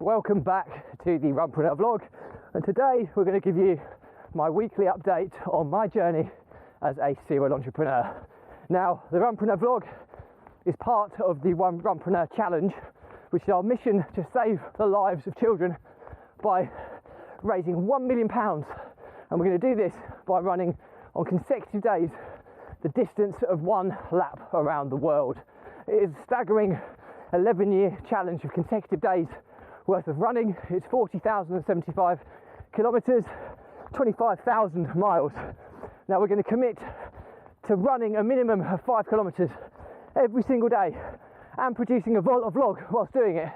Welcome back to the Runpreneur vlog, and today we're going to give you my weekly update on my journey as a serial entrepreneur. Now, the Runpreneur vlog is part of the Runpreneur challenge, which is our mission to save the lives of children by raising £1 million, and we're going to do this by running on consecutive days the distance of one lap around the world. It is a staggering 11-year challenge of consecutive days worth of running. It's 40,075 kilometres, 25,000 miles. Now we're going to commit to running a minimum of 5 kilometres every single day and producing a vlog whilst doing it,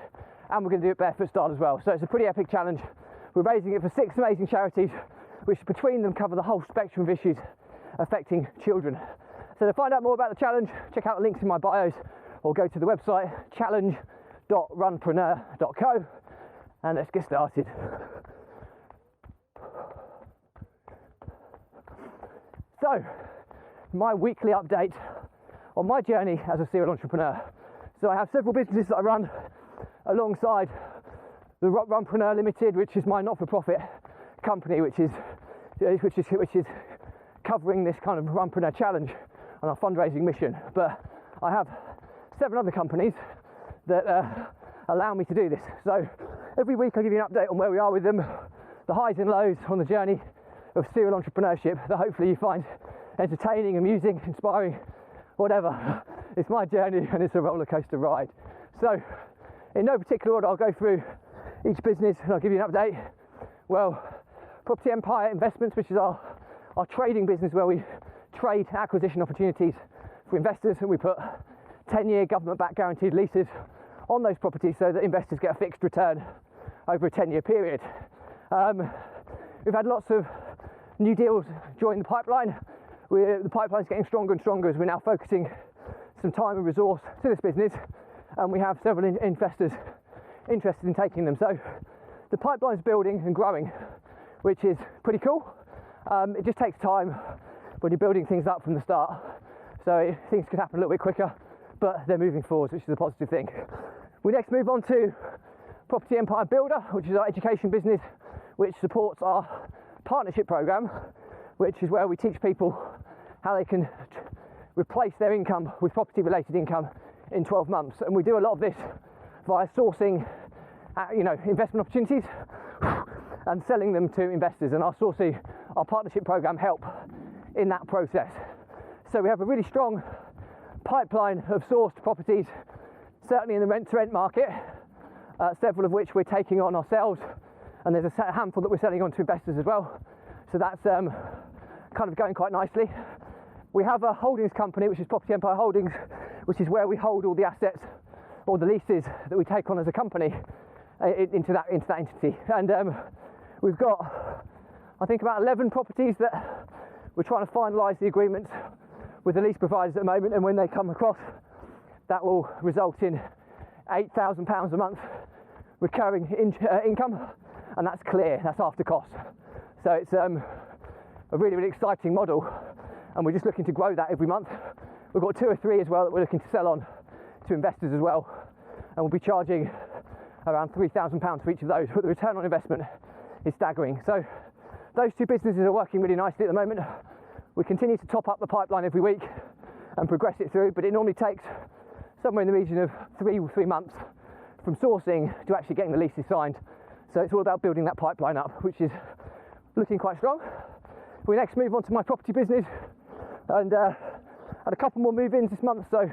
and we're going to do it barefoot style as well. So it's a pretty epic challenge. We're raising it for 6 amazing charities, which between them cover the whole spectrum of issues affecting children. So to find out more about the challenge, check out the links in my bios or go to the website challenge.runpreneur.co, and let's get started. So, my weekly update on my journey as a serial entrepreneur. So I have several businesses that I run alongside the Runpreneur Limited, which is my not-for-profit company, which is covering this kind of Runpreneur challenge and our fundraising mission. But I have 7 other companies that allow me to do this. So every week I give you an update on where we are with them, the highs and lows on the journey of serial entrepreneurship that hopefully you find entertaining, amusing, inspiring, whatever. It's my journey and it's a roller coaster ride. So in no particular order, I'll go through each business and I'll give you an update. Well, Property Empire Investments, which is our trading business where we trade acquisition opportunities for investors, and we put 10-year government-backed guaranteed leases on those properties so that investors get a fixed return over a 10-year period. We've had lots of new deals join the pipeline. The pipeline's getting stronger and stronger as we're now focusing some time and resource to this business, and we have several investors interested in taking them. So the pipeline's building and growing, which is pretty cool. It just takes time when you're building things up from the start, so things could happen a little bit quicker, but they're moving forwards, which is a positive thing. We next move on to Property Empire Builder, which is our education business, which supports our partnership program, which is where we teach people how they can replace their income with property related income in 12 months. And we do a lot of this via sourcing investment opportunities and selling them to investors, and our partnership program help in that process. So we have a really strong pipeline of sourced properties, certainly in the rent-to-rent market, several of which we're taking on ourselves, and there's a handful that we're selling on to investors as well. So that's kind of going quite nicely. We have a holdings company, which is Property Empire Holdings, which is where we hold all the assets or the leases that we take on as a company into that entity. And we've got, I think, about 11 properties that we're trying to finalise the agreements with the lease providers at the moment, and when they come across, that will result in £8,000 a month recurring income, and that's clear, that's after cost. So it's a really, really exciting model, and we're just looking to grow that every month. We've got 2 or 3 as well that we're looking to sell on to investors as well, and we'll be charging around £3,000 for each of those, but the return on investment is staggering. So those 2 businesses are working really nicely at the moment. We continue to top up the pipeline every week and progress it through, but it normally takes somewhere in the region of 3 months from sourcing to actually getting the leases signed. So it's all about building that pipeline up, which is looking quite strong. We next move on to my property business, and had a couple more move-ins this month, so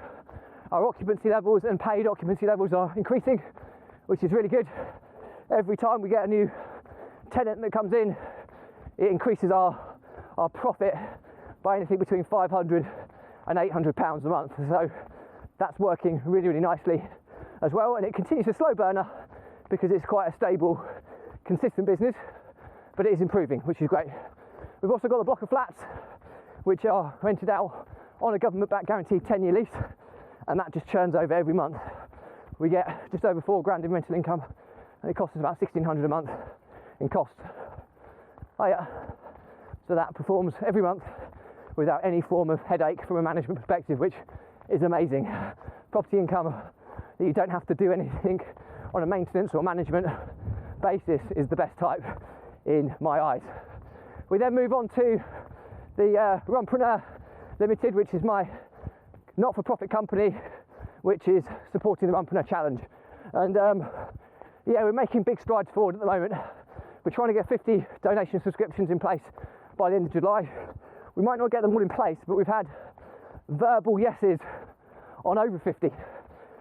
our occupancy levels and paid occupancy levels are increasing, which is really good. Every time we get a new tenant that comes in, it increases our profit by anything between £500 and £800 a month. So that's working really, really nicely as well, and it continues a slow burner because it's quite a stable, consistent business, but it is improving, which is great. We've also got a block of flats which are rented out on a government-backed guaranteed 10-year lease, and that just churns over every month. We get just over £4,000 in rental income, and it costs us about £1,600 a month in costs. So that performs every month without any form of headache from a management perspective, which is amazing. Property income that you don't have to do anything on a maintenance or management basis is the best type in my eyes. We then move on to the Runpreneur Limited, which is my not-for-profit company, which is supporting the Runpreneur Challenge. And yeah, we're making big strides forward at the moment. We're trying to get 50 donation subscriptions in place by the end of July. We might not get them all in place, but we've had verbal yeses on over 50,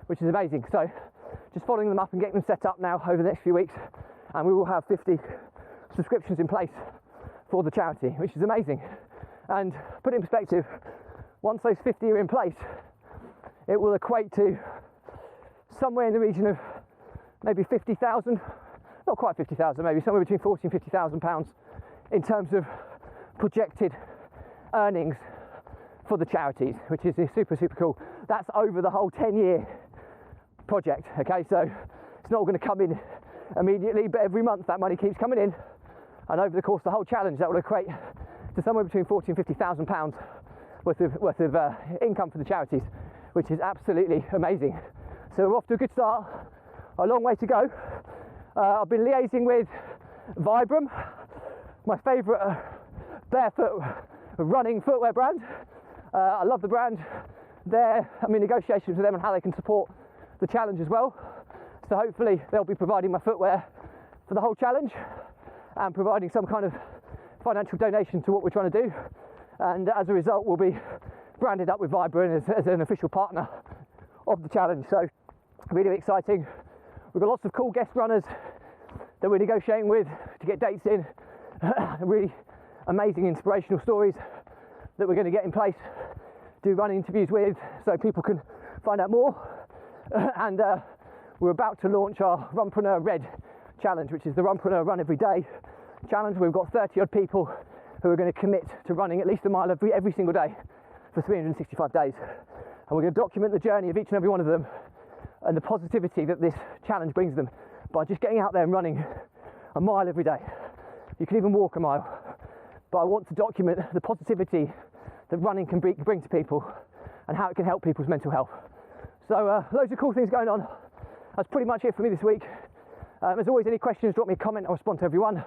which is amazing. So just following them up and getting them set up now over the next few weeks, and we will have 50 subscriptions in place for the charity, which is amazing. And put it in perspective, once those 50 are in place, it will equate to somewhere in the region of maybe 50,000, not quite 50,000, maybe somewhere between 40 and 50,000 pounds in terms of projected earnings for the charities, which is super, super cool. That's over the whole 10-year project, okay? So it's not going to come in immediately, but every month that money keeps coming in, and over the course of the whole challenge, that will equate to somewhere between 40 and 50,000 pounds worth of income for the charities, which is absolutely amazing. So we're off to a good start, a long way to go. I've been liaising with Vibram, my favourite barefoot running footwear brand. I love the brand. I'm in negotiations with them on how they can support the challenge as well. So hopefully they'll be providing my footwear for the whole challenge and providing some kind of financial donation to what we're trying to do. And as a result, we'll be branded up with Vibram as an official partner of the challenge. So really exciting. We've got lots of cool guest runners that we're negotiating with to get dates in. Really amazing inspirational stories that we're going to get in place, do running interviews with, so people can find out more. And we're about to launch our Runpreneur Red challenge, which is the Runpreneur Run Every Day challenge. We've got 30 odd people who are going to commit to running at least a mile every single day for 365 days. And we're going to document the journey of each and every one of them and the positivity that this challenge brings them by just getting out there and running a mile every day. You can even walk a mile, but I want to document the positivity that running can bring to people and how it can help people's mental health. So loads of cool things going on. That's pretty much it for me this week. As always, any questions, drop me a comment. I'll respond to everyone.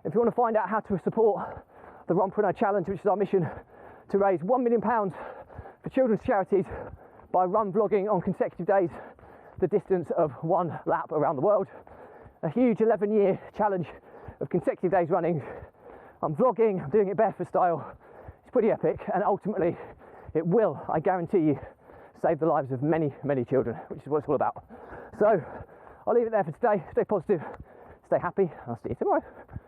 If you want to find out how to support the Runpreneur Challenge, which is our mission to raise £1 million for children's charities by run vlogging on consecutive days the distance of one lap around the world. A huge 11-year challenge of consecutive days running. I'm vlogging, I'm doing it barefoot style. It's pretty epic, and ultimately it will, I guarantee you, save the lives of many, many children, which is what it's all about. So I'll leave it there for today. Stay positive, stay happy, and I'll see you tomorrow.